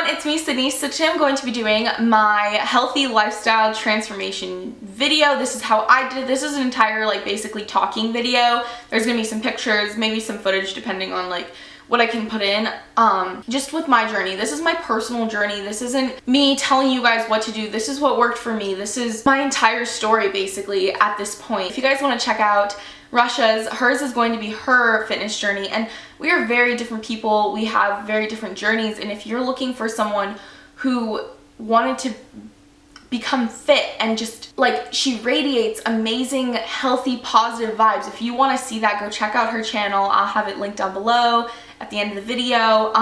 it's me, Sydney. So today I'm going to be doing my healthy lifestyle transformation video. This is how I did it. This is an entire basically talking video. There's gonna be some pictures, maybe some footage depending on what I can put in, just with my journey. This is my personal journey. This isn't me telling you guys what to do. This is what worked for me. This is my entire story basically at this point. If you guys want to check out hers is going to be her fitness journey, and we are very different people. We have very different journeys, and if you're looking for someone who wanted to become fit and just she radiates amazing, healthy, positive vibes, if you want to see that, go check out her channel. I'll have it linked down below at the end of the video.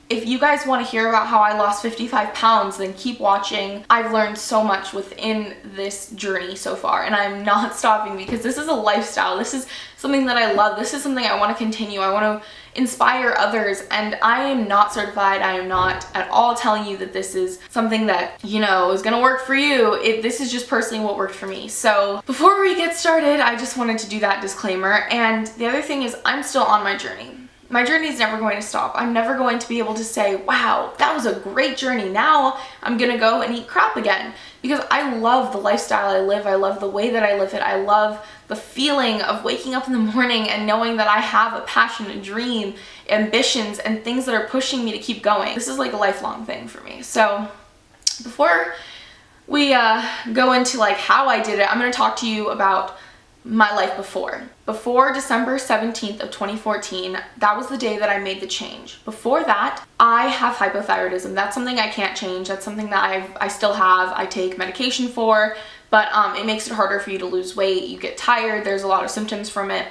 If you guys want to hear about how I lost 55 pounds, then keep watching. I've learned so much within this journey so far, and I'm not stopping because this is a lifestyle. This is something that I love. This is something I want to continue. I want to inspire others, and I am not certified. I am not at all telling you that this is something that, is going to work for you. This is just personally what worked for me. So before we get started, I just wanted to do that disclaimer. And the other thing is, I'm still on my journey. My journey is never going to stop. I'm never going to be able to say, wow, that was a great journey. Now I'm gonna go and eat crap again, because I love the lifestyle I live. I love the way that I live it. I love the feeling of waking up in the morning and knowing that I have a passion, a dream, ambitions, and things that are pushing me to keep going. This is like a lifelong thing for me. So before we go into how I did it, I'm gonna talk to you about my life before December 17th of 2014. That was the day that I made the change. Before that, I have hypothyroidism. That's something I can't change. That's something that I still have. I take medication for, but it makes it harder for you to lose weight. You get tired. There's a lot of symptoms from it,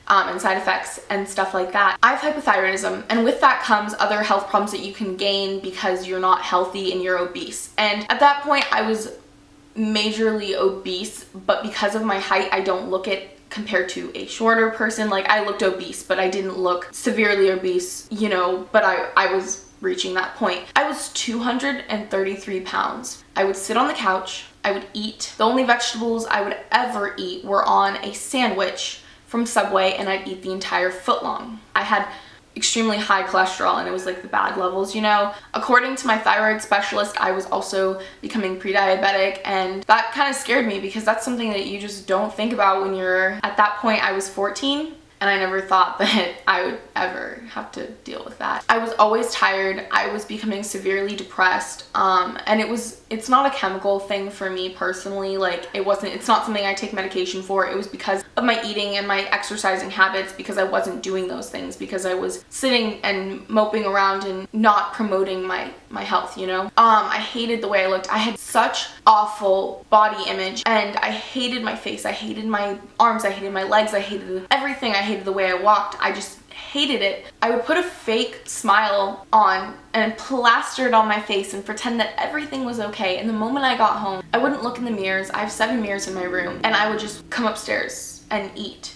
and side effects and stuff like that. I have hypothyroidism, and with that comes other health problems that you can gain because you're not healthy and you're obese. And at that point, I was majorly obese, but because of my height, I don't look it compared to a shorter person. I looked obese, but I didn't look severely obese, but I was reaching that point. I was 233 pounds. I would sit on the couch, I would eat. The only vegetables I would ever eat were on a sandwich from Subway, and I'd eat the entire foot long. I had extremely high cholesterol, and it was the bad levels, According to my thyroid specialist, I was also becoming pre-diabetic, and that kind of scared me because that's something that you just don't think about when you're at that point. I was 14, and I never thought that I would ever have to deal with that. I was always tired. I was becoming severely depressed, and it's not a chemical thing for me personally. It's not something I take medication for. It was because of my eating and my exercising habits, because I wasn't doing those things, because I was sitting and moping around and not promoting my health, I hated the way I looked. I had such awful body image, and I hated my face. I hated my arms. I hated my legs. I hated everything. I hated the way I walked. I just hated it. I would put a fake smile on and plaster it on my face and pretend that everything was okay. And the moment I got home, I wouldn't look in the mirrors. I have 7 mirrors in my room, and I would just come upstairs and eat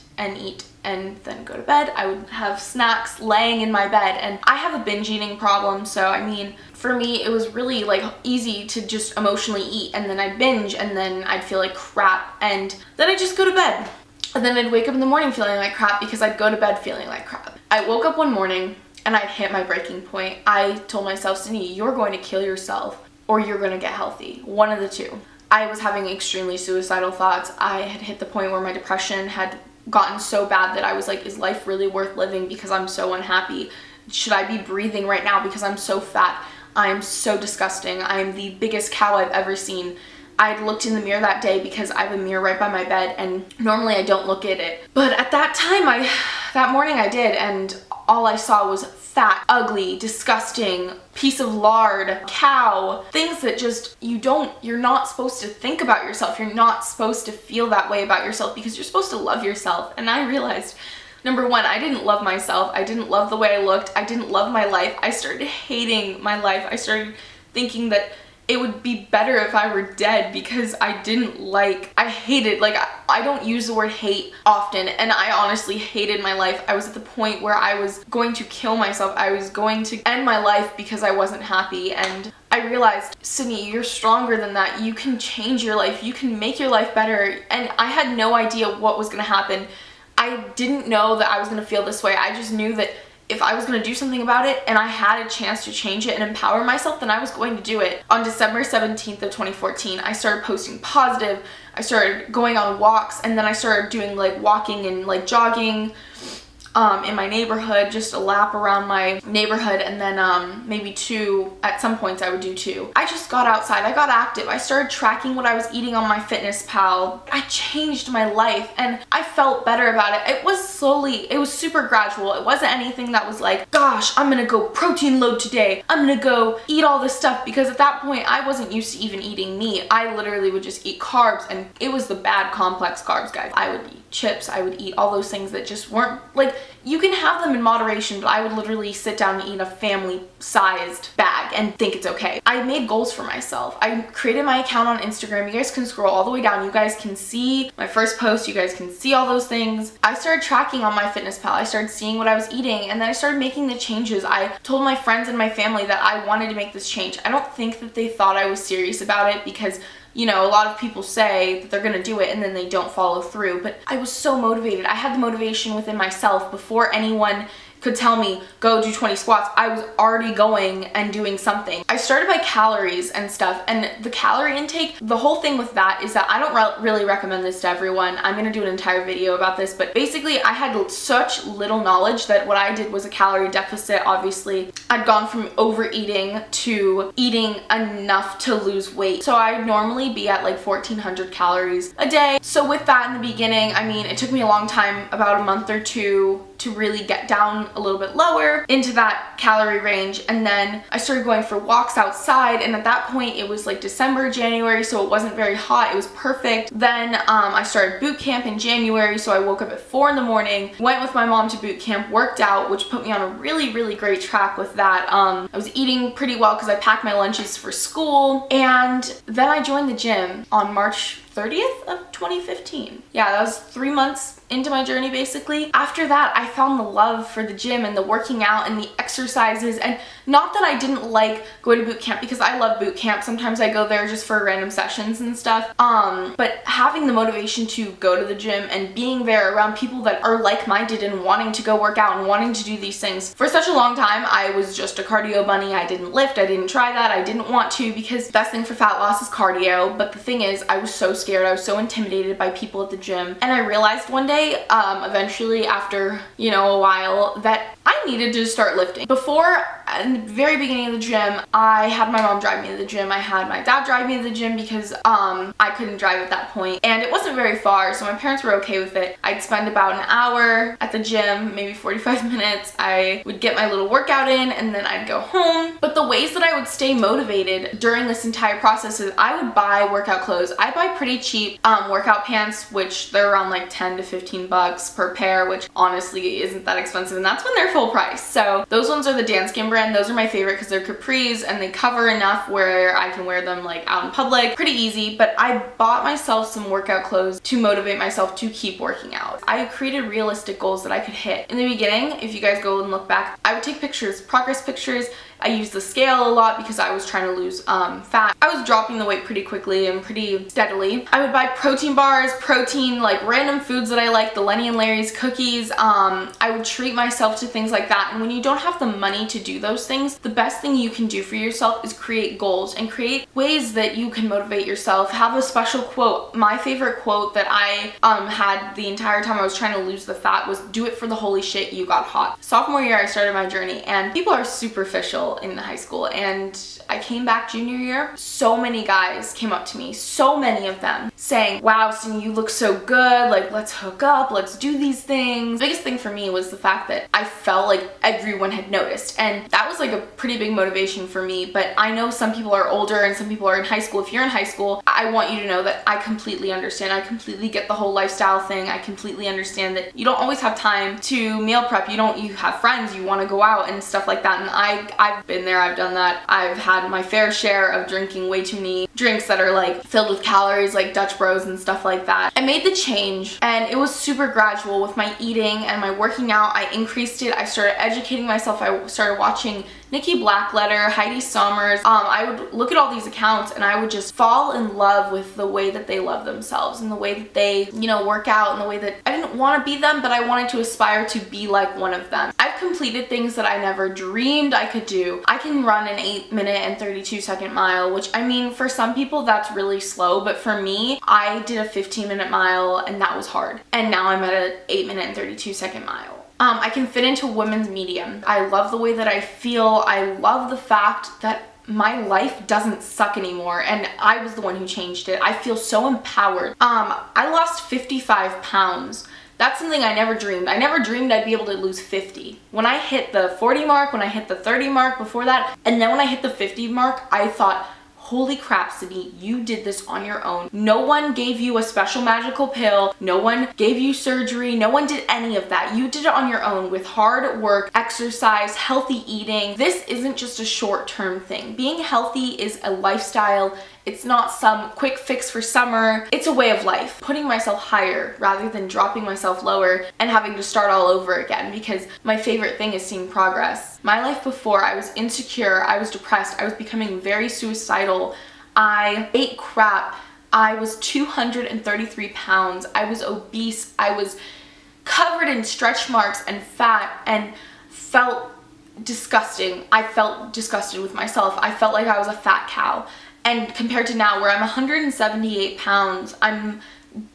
and then go to bed. I would have snacks laying in my bed, and I have a binge eating problem, so for me it was really easy to just emotionally eat, and then I'd binge, and then I'd feel like crap, and then I'd just go to bed. And then I'd wake up in the morning feeling like crap because I'd go to bed feeling like crap. I woke up one morning and I'd hit my breaking point. I told myself, Sydney, you're going to kill yourself or you're going to get healthy. One of the two. I was having extremely suicidal thoughts. I had hit the point where my depression had gotten so bad that I was like, is life really worth living because I'm so unhappy? Should I be breathing right now because I'm so fat? I'm so disgusting. I'm the biggest cow I've ever seen. I looked in the mirror that day because I have a mirror right by my bed, and normally I don't look at it. But at that time, that morning I did, and all I saw was fat, ugly, disgusting, piece of lard, cow, things that just, you're not supposed to think about yourself. You're not supposed to feel that way about yourself because you're supposed to love yourself. And I realized, number one, I didn't love myself. I didn't love the way I looked. I didn't love my life. I started hating my life. I started thinking that it would be better if I were dead because I hated, I don't use the word hate often, and I honestly hated my life. I was at the point where I was going to kill myself. I was going to end my life because I wasn't happy, and I realized, Sydney, you're stronger than that. You can change your life. You can make your life better. And I had no idea what was going to happen. I didn't know that I was going to feel this way. I just knew that if I was going to do something about it and I had a chance to change it and empower myself, then I was going to do it. On December 17th of 2014, I started posting positive. I started going on walks, and then I started doing like walking and like jogging in my neighborhood, just a lap around my neighborhood, and then maybe 2, at some points I would do 2. I just got outside, I got active, I started tracking what I was eating on MyFitnessPal. I changed my life and I felt better about it. It was super gradual. It wasn't anything that was like, gosh, I'm gonna go protein load today, I'm gonna go eat all this stuff, because at that point I wasn't used to even eating meat. I literally would just eat carbs, and it was the bad complex carbs, guys. I would eat chips, I would eat all those things that just weren't like, you can have them in moderation, but I would literally sit down and eat a family-sized bag and think it's okay. I made goals for myself. I created my account on Instagram. You guys can scroll all the way down. You guys can see my first post. You guys can see all those things. I started tracking on MyFitnessPal. I started seeing what I was eating, and then I started making the changes. I told my friends and my family that I wanted to make this change. I don't think that they thought I was serious about it, because you know, a lot of people say that they're gonna do it and then they don't follow through, but I was so motivated. I had the motivation within myself before anyone could tell me, go do 20 squats. I was already going and doing something. I started by calories and stuff, and the calorie intake, the whole thing with that is that I don't really recommend this to everyone. I'm gonna do an entire video about this, but basically I had such little knowledge that what I did was a calorie deficit. Obviously, I'd gone from overeating to eating enough to lose weight. So I'd normally be at like 1,400 calories a day. So with that in the beginning, I mean, it took me a long time, about a month or 2, to really get down a little bit lower into that calorie range. And then I started going for walks outside, and at that point it was like December, January, so it wasn't very hot. It was perfect. Then I started boot camp in January, so I woke up at 4 in the morning, went with my mom to boot camp, worked out, which put me on a really great track with that. I was eating pretty well because I packed my lunches for school, and then I joined the gym on March 30th of 2015. Yeah, that was 3 months into my journey basically. After that, I found the love for the gym and the working out and the exercises, and not that I didn't like going to boot camp, because I love boot camp. Sometimes I go there just for random sessions and stuff. But having the motivation to go to the gym and being there around people that are like-minded and wanting to go work out and wanting to do these things. For such a long time, I was just a cardio bunny. I didn't lift, I didn't try that, I didn't want to, because the best thing for fat loss is cardio. But the thing is, I was so scared, I was so intimidated by people at the gym. And I realized one day, eventually after, you know, a while, that I needed to start lifting. Before, in the very beginning of the gym, I had my mom drive me to the gym. I had my dad drive me to the gym because I couldn't drive at that point, and it wasn't very far, so my parents were okay with it. I'd spend about an hour at the gym, maybe 45 minutes. I would get my little workout in, and then I'd go home. But the ways that I would stay motivated during this entire process is I would buy workout clothes. I buy pretty cheap workout pants, which they're around like 10 to 15 bucks per pair, which honestly isn't that expensive, and that's when they're full price. So those ones are the Danskin brand. Those are my favorite because they're capris and they cover enough where I can wear them like out in public. Pretty easy. But I bought myself some workout clothes to motivate myself to keep working out. I created realistic goals that I could hit. In the beginning, if you guys go and look back, I would take pictures, progress pictures. I used the scale a lot because I was trying to lose fat. I was dropping the weight pretty quickly and pretty steadily. I would buy protein bars, like random foods that I like, the Lenny and Larry's cookies. I would treat myself to things like that. And when you don't have the money to do those things, the best thing you can do for yourself is create goals and create ways that you can motivate yourself. Have a special quote. My favorite quote that I had the entire time I was trying to lose the fat was, "Do it for the holy shit, you got hot." Sophomore year, I started my journey, and people are superficial in high school, and I came back junior year. So many guys came up to me, so many of them, saying, "Wow, Cindy, you look so good, like let's hook up, let's do these things." The biggest thing for me was the fact that I felt like everyone had noticed, and that was like a pretty big motivation for me. But I know some people are older and some people are in high school. If you're in high school, I want you to know that I completely understand. I completely get the whole lifestyle thing. I completely understand that you don't always have time to meal prep. You have friends, you want to go out and stuff like that, and I've been there, I've done that. I've had my fair share of drinking way too many drinks that are like filled with calories, like Dutch Bros and stuff like that. I made the change, and it was super gradual with my eating and my working out. I increased it. I started educating myself. I started watching Nikki Blackletter, Heidi Sommers. I would look at all these accounts and I would just fall in love with the way that they love themselves and the way that they, you know, work out, and the way that I didn't want to be them, but I wanted to aspire to be like one of them. I've completed things that I never dreamed I could do. I can run an 8-minute and 32-second mile, which, I mean, for some people that's really slow, but for me, I did a 15-minute mile and that was hard. And now I'm at an 8-minute and 32-second mile. I can fit into women's medium. I love the way that I feel. I love the fact that my life doesn't suck anymore, and I was the one who changed it. I feel so empowered. I lost 55 pounds. That's something I never dreamed. I never dreamed I'd be able to lose 50. When I hit the 40 mark, when I hit the 30 mark before that, and then when I hit the 50 mark, I thought, holy crap, Sydney, you did this on your own. No one gave you a special magical pill. No one gave you surgery. No one did any of that. You did it on your own with hard work, exercise, healthy eating. This isn't just a short-term thing. Being healthy is a lifestyle. It's not some quick fix for summer. It's a way of life. Putting myself higher rather than dropping myself lower and having to start all over again, because my favorite thing is seeing progress. My life before, I was insecure, I was depressed, I was becoming very suicidal. I ate crap. I was 233 pounds. I was obese. I was covered in stretch marks and fat and felt disgusting. I felt disgusted with myself. I felt like I was a fat cow. And compared to now, where I'm 178 pounds, I'm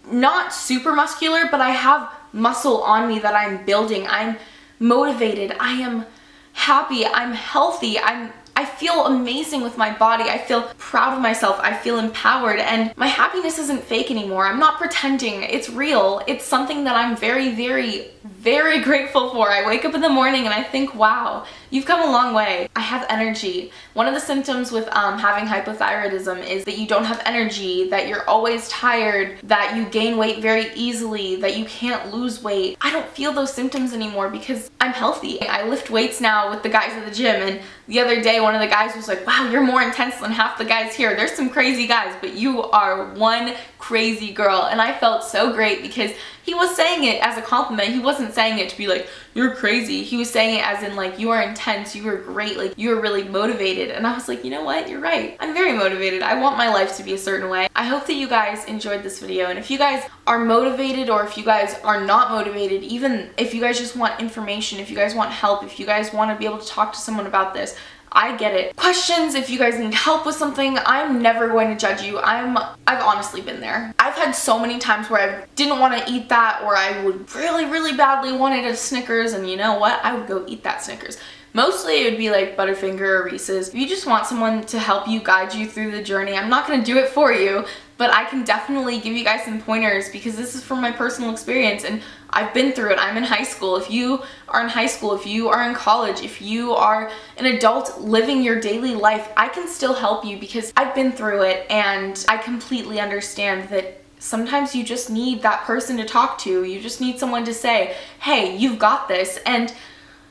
not super muscular, but I have muscle on me that I'm building. I'm motivated. I am happy. I'm healthy. I feel amazing with my body. I feel proud of myself. I feel empowered, and my happiness isn't fake anymore. I'm not pretending. It's real. It's something that I'm very, very, very grateful for. I wake up in the morning and I think, wow, you've come a long way. I have energy. One of the symptoms with having hypothyroidism is that you don't have energy, that you're always tired, that you gain weight very easily, that you can't lose weight. I don't feel those symptoms anymore because I'm healthy. I lift weights now with the guys at the gym, and the other day one of the guys was like, wow, you're more intense than half the guys here. There's some crazy guys, but you are one crazy girl. And I felt so great because he was saying it as a compliment. He wasn't saying it to be like, you're crazy. He was saying it as in like, you are intense, you are great, like you are really motivated. And I was like, you know what, you're right. I'm very motivated. I want my life to be a certain way. I hope that you guys enjoyed this video, and if you guys are motivated, or if you guys are not motivated, even if you guys just want information, if you guys want help, if you guys want to be able to talk to someone about this, I get it. Questions, if you guys need help with something, I'm never going to judge you. I've honestly been there. I've had so many times where I didn't want to eat that, or I would really, really badly wanted a Snickers, and you know what? I would go eat that Snickers. Mostly it would be like Butterfinger or Reese's. If you just want someone to help you, guide you through the journey, I'm not going to do it for you, but I can definitely give you guys some pointers because this is from my personal experience and I've been through it. I'm in high school. If you are in high school, if you are in college, if you are an adult living your daily life, I can still help you because I've been through it, and I completely understand that sometimes you just need that person to talk to. You just need someone to say, hey, you've got this. And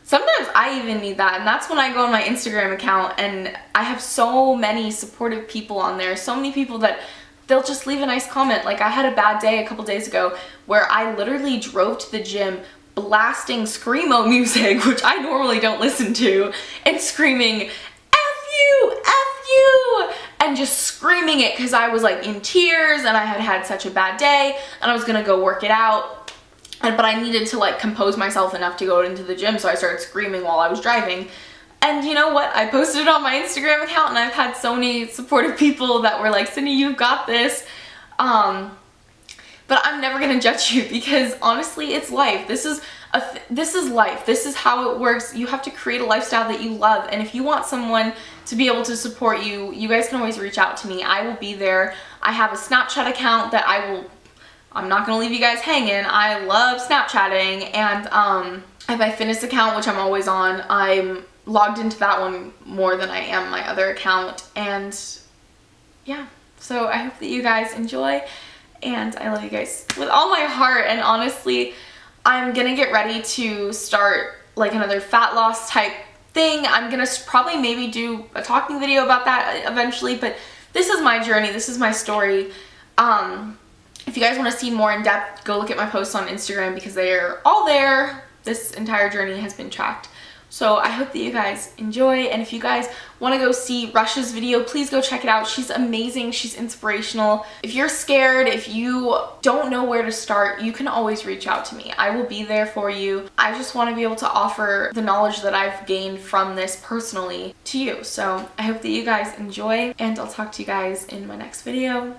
sometimes I even need that, and that's when I go on my Instagram account and I have so many supportive people on there, so many people that they'll just leave a nice comment. Like I had a bad day a couple days ago where I literally drove to the gym blasting Screamo music, which I normally don't listen to, and screaming, F you, F you, and just screaming it because I was like in tears and I had had such a bad day and I was gonna go work it out. But I needed to like compose myself enough to go into the gym, so I started screaming while I was driving. And you know what? I posted it on my Instagram account and I've had so many supportive people that were like, Sydney, you've got this. But I'm never gonna judge you because honestly, it's life. This is life. This is how it works. You have to create a lifestyle that you love. And if you want someone to be able to support you, you guys can always reach out to me. I will be there. I have a Snapchat account that I'm not gonna leave you guys hanging. I love Snapchatting, and I have my fitness account, which I'm always on. I'm logged into that one more than I am my other account, and yeah, so I hope that you guys enjoy, and I love you guys with all my heart. And honestly, I'm gonna get ready to start like another fat loss type thing. I'm gonna probably maybe do a talking video about that eventually, but this is my journey, this is my story. If you guys want to see more in depth, go look at my posts on Instagram because they are all there. This entire journey has been tracked. So I hope that you guys enjoy, and if you guys want to go see Rush's video, please go check it out. She's amazing. She's inspirational. If you're scared, if you don't know where to start, you can always reach out to me. I will be there for you. I just want to be able to offer the knowledge that I've gained from this personally to you. So I hope that you guys enjoy, and I'll talk to you guys in my next video.